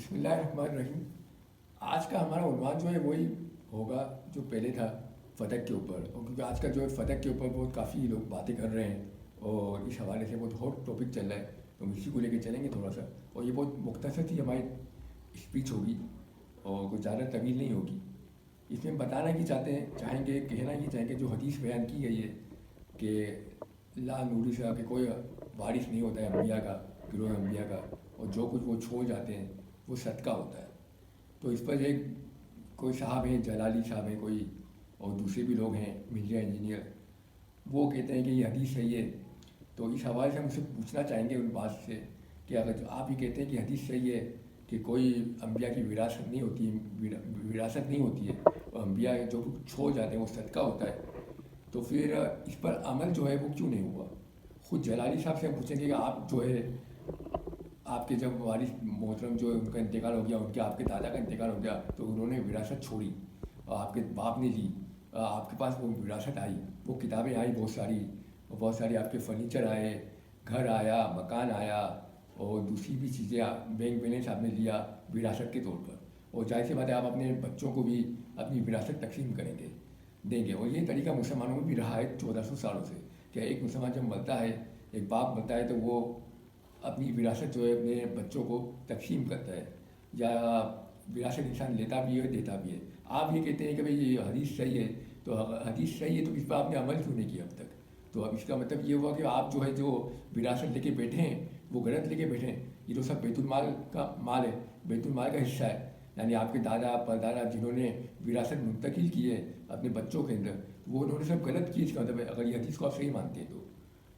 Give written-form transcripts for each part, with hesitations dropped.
बिस्मिल्लाहिर्रहमानिर्रहीम। आज का हमारा उन्वान जो है वही होगा जो पहले था, फ़तह के ऊपर। और क्योंकि आज का जो है फ़तह के ऊपर बहुत काफ़ी लोग बातें कर रहे हैं और इस हवाले से बहुत हॉट टॉपिक चल रहा है, तो हम इसी को लेके चलेंगे थोड़ा सा। और ये बहुत मुख्तसर सी हमारी स्पीच होगी और कुछ ज़्यादा तवील नहीं होगी। इसमें बताना ही चाहेंगे, कहना ही चाहेंगे जो हदीस बयान की गई है कि ला नूरी से कि कोई वारिस नहीं होता है अम्बिया का, गिरोह अम्बिया का, और जो कुछ वो छोड़ जाते हैं वो सदका होता है। तो इस पर एक कोई साहब हैं, जलाली साहब हैं कोई, और दूसरे भी लोग हैं मीडिया इंजीनियर, वो कहते हैं कि ये हदीस सही है। तो इस हवाले से हम उससे पूछना चाहेंगे उन बात से कि अगर आप ये कहते हैं कि हदीस सही है कि कोई अम्बिया की विरासत नहीं होती, विरासत नहीं होती है और अम्बिया जो कुछ छोड़ जाते हैं वो सदका होता है, तो फिर इस पर अमल जो है वो क्यों नहीं हुआ। खुद जलाली साहब से हम पूछेंगे कि आप जो है, आपके जब वारिस मोहतरम जो है उनका इंतकाल हो गया, उनके आपके दादा का इंतकाल हो गया, तो उन्होंने विरासत छोड़ी और आपके बाप ने ली, आपके पास वो विरासत आई, वो किताबें आई बहुत सारी आपके फर्नीचर आए, घर आया, मकान आया, और दूसरी भी चीज़ें, बैंक बैलेंस आपने लिया विरासत के तौर पर। और जाहिर सी बात है आप अपने बच्चों को भी अपनी विरासत तकसीम करेंगे, देंगे। और ये तरीका मुसलमानों में भी रहा है 1400 सालों से। क्या एक मुसलमान जब मरता है, एक बाप मरता है, तो वो अपनी विरासत जो है अपने बच्चों को तकसीम करता है, या विरासत इंसान लेता भी है देता भी है। आप ये कहते हैं कि भाई ये हदीस सही है, तो हदीस सही है तो इस पर आपने अमल क्यों नहीं किया अब तक। तो अब इसका मतलब ये हुआ कि आप जो है जो विरासत लेके बैठे हैं वो गलत लेके बैठे हैं। ये तो सब बैतुल माल का माल है, बैतुल माल का हिस्सा है। यानी आपके दादा परदादा जिन्होंने विरासत मुंतकिल की है अपने बच्चों के अंदर, वो उन्होंने सब गलत की। इसका मतलब है अगर ये हदीस को आप सही मानते हैं, तो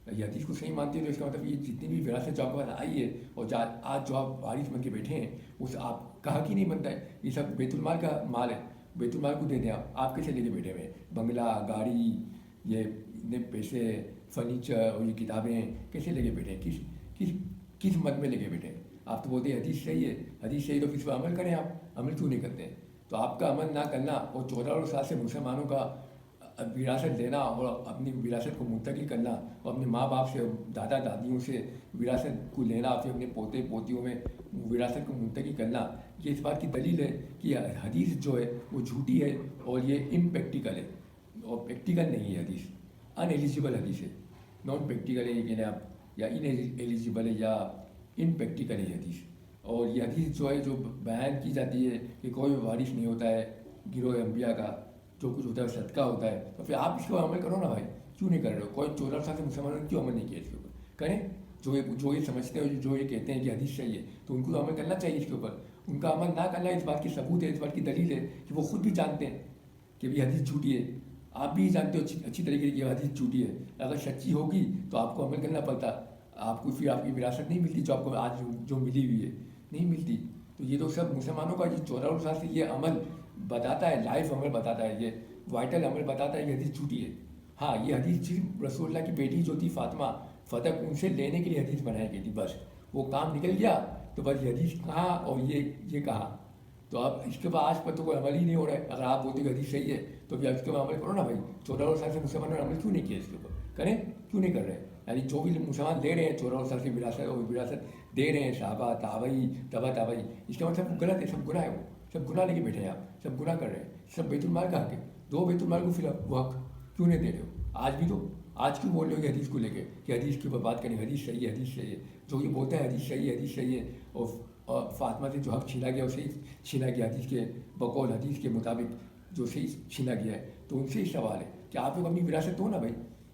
ये हदीस को सही मानते हैं, तो इसका मतलब ये जितनी भी विरासत जो आपके पास आई है और आज जो आप वारिस बन के बैठे हैं, उस आपका हक ही नहीं बनता है। ये सब बैतुल माल का माल है, बैतुल माल को दे दें आप कैसे लेके बैठे हुए हैं? बंगला, गाड़ी, ये इतने पैसे, फर्नीचर और ये किताबें कैसे लेके बैठे हैं? किस किस किस मत में लेके बैठे हैं? आप तो बोलते हैं हदीस सही है, हदीस सही, तो किस पर अमल करें। आप अमल क्यों नहीं करते हैं? तो आपका अमल ना करना और 1400 साल से मुसलमानों का विरासत लेना और अपनी विरासत को मुंतकिल करना और अपने माँ बाप से, दादा दादियों से विरासत को लेना, फिर अपने पोते पोतियों में विरासत को मुंतकिल करना, ये इस बात की दलील है कि हदीस जो है वो झूठी है और ये इम्प्रैक्टिकल है और प्रैक्टिकल नहीं है। हदीस अनएलिजिबल हदीस है, नॉन प्रैक्टिकल है ये कहने आप, या इनएलिजिबल है या इनप्रैक्टिकल है हदीस। और ये हदीस जो है जो बयान की जाती है कि कोई वारिस नहीं होता है गिरोह अम्बिया का, जो कुछ होता है सदका होता है, तो फिर आप इसको अमल करो ना भाई। क्यों नहीं कर रहे हो? कोई 14 साल से मुसलमानों ने क्यों अमल नहीं किया इसके ऊपर? करें। जो ये समझते हैं, जो ये कहते हैं कि हदीस सही है, तो उनको अमल करना चाहिए इसके ऊपर। उनका अमल ना करना इस बात की सबूत है, इस बात की दलील है कि वो खुद भी जानते हैं कि ये हदीस झूठी है। आप भी जानते हो अच्छी तरीके से कि हदीस झूठी है। अगर सच्ची होगी तो आपको अमल करना पड़ता, आपको फिर आपकी विरासत नहीं मिलती जो आपको आज जो मिली हुई है, नहीं मिलती। तो ये तो सब मुसलमानों का जो 14 साल से ये अमल बताता है, लाइफ अमल बताता है, ये वाइटल अमल बताता है, ये हदीस झूठी है। हाँ, ये हदीस सिर्फ रसूलुल्लाह की बेटी जो थी फातिमा, फ़तह उनसे लेने के लिए हदीस बनाई गई थी। बस वो काम निकल गया तो बस ये हदीस कहाँ और ये कहाँ। तो अब इसके बाद आज पर तो कोई अमल ही नहीं हो रहा है। अगर आप बोलते हो हदीस सही है तो फिर इसके बाद अमल करो ना भाई। 14 साल से मुसलमानों ने अमल क्यों नहीं किया इसके ऊपर? करें, क्यों नहीं कर रहे हैं? यानी जो भी मुसलमान दे रहे हैं 14 साल से विरासत दे रहे हैं, साहबा ताबई तबा ताबई, इसका मतलब गलत है, सब गुनाह है। वो सब गुनाह लेके बैठे हैं, आप सब गुनाह कर रहे हैं। सब बैतुल माल का हक है, दो बैतुल माल को फिर वो हक क्यों नहीं दे रहे हो? आज भी तो, आज क्यों बोल रहे हो कि हदीस को लेके कि हदीस के ऊपर बात करें, हदीस सही है, हदीस सही है। जो ये बोलता है हदीस सही है, हदीस सही है, और फातिमा से जो हक छीना गया उसे छीना गया हदीस के बकौल, हदीस के मुताबिक जो सही छीना गया है, तो उनसे ही सवाल है कि आप लोग अपनी विरासत दो ना भाई।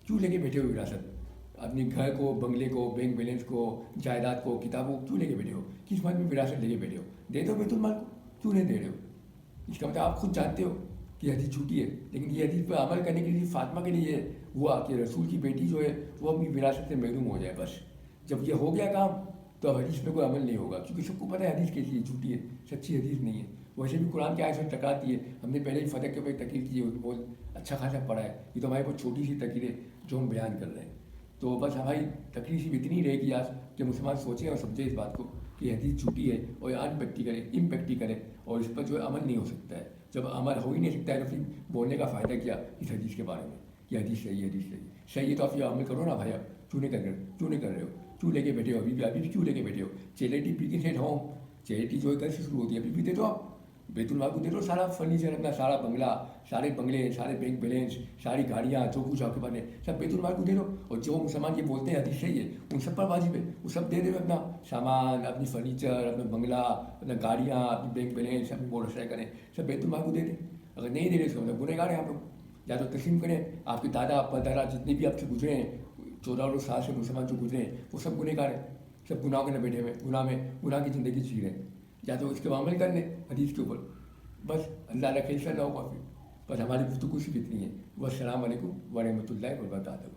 क्यों लेके बैठे हो विरासत? अपने घर को, बंगले को, बैंक बैलेंस को, जायदाद को, किताबों को क्यों लेके बैठे हो? किस मत में विरासत लेके बैठे हो? दे दो बैतुल माल को, क्यों नहीं दे रहे हो? इसका मतलब आप खुद जानते हो कि हदीस झूठी है, लेकिन ये हदीस पर अमल करने के लिए फातिमा के लिए हुआ कि रसूल की बेटी जो है वो अपनी विरासत से महरूम हो जाए। बस जब ये हो गया काम तो अब हदीस में कोई अमल नहीं होगा, क्योंकि सबको पता है हदीस कैसी है, झूठी है, सच्ची हदीस नहीं है। वैसे भी कुरान की आयत से टकराती है। हमने पहले ही फ़तह के ऊपर तकीर की है, बहुत अच्छा खासा पढ़ा है। ये तो हमारी बहुत छोटी सी तकीर है जो हम बयान कर रहे हैं। तो बस हमारी तकरीर सिर्फ इतनी रहेगी आज कि मुसलमान सोचें और समझें इस बात को कि हदीस झूठी है और अनप्रैक्टिकल है, इम्प्रैक्टिकल है, और इस पर जो है अमल नहीं हो सकता है। जब अमल हो ही नहीं सकता है तो फिर बोलने का फ़ायदा क्या इस हदीस के बारे में कि हदीस सही है, हदीस सही है। तो आप ये अमल करो ना भाई। आप क्यों नहीं कर रहे हो? क्यों नहीं कर रहे हो? क्यों लेके बैठे हो? अभी भी क्यों लेके बैठे हो? Charity begins at home, charity जो है कैसे शुरू होती है, अभी भी दे दो आप, बैतुल को दे दो सारा फर्नीचर, अपना सारा बंगला, सारे बंगले, सारे बैंक बैलेंस, सारी गाड़ियाँ, जो कुछ आपके पास है सब बैतुल को दे दो। और जो मुसलमान ये बोलते हैं हदीस सही है, उन सब पर वाजिब है, वो सब दे दे अपना सामान, अपनी फर्नीचर, अपना बंगला, अपना गाड़ियाँ, अपनी बैंक बैलेंस, अपनी मोटरसाइकिलें सब बैतुल को दे दें। अगर नहीं दे रहे तो मतलब गुनहगार हैं आप लोग, या तो तस्लीम करें। आपके दादा परदादा जितने भी आपसे गुजरे हैं 1400 साल से मुसलमान जो गुजरे हैं वो सब गुनहगार हैं, सब गुनाह के न बैठे हुए गुनाह की ज़िंदगी जी रहे हैं। या तो इसके अमल कर लें हदीस के ऊपर, बस अल्लाह रखे, इंशाअल्लाह काफ़ी। बस हमारी गुफ्तगू सिर्फ इतनी है। वस्सलाम वालेकुम व रहमतुल्लाहि व बरकातहू।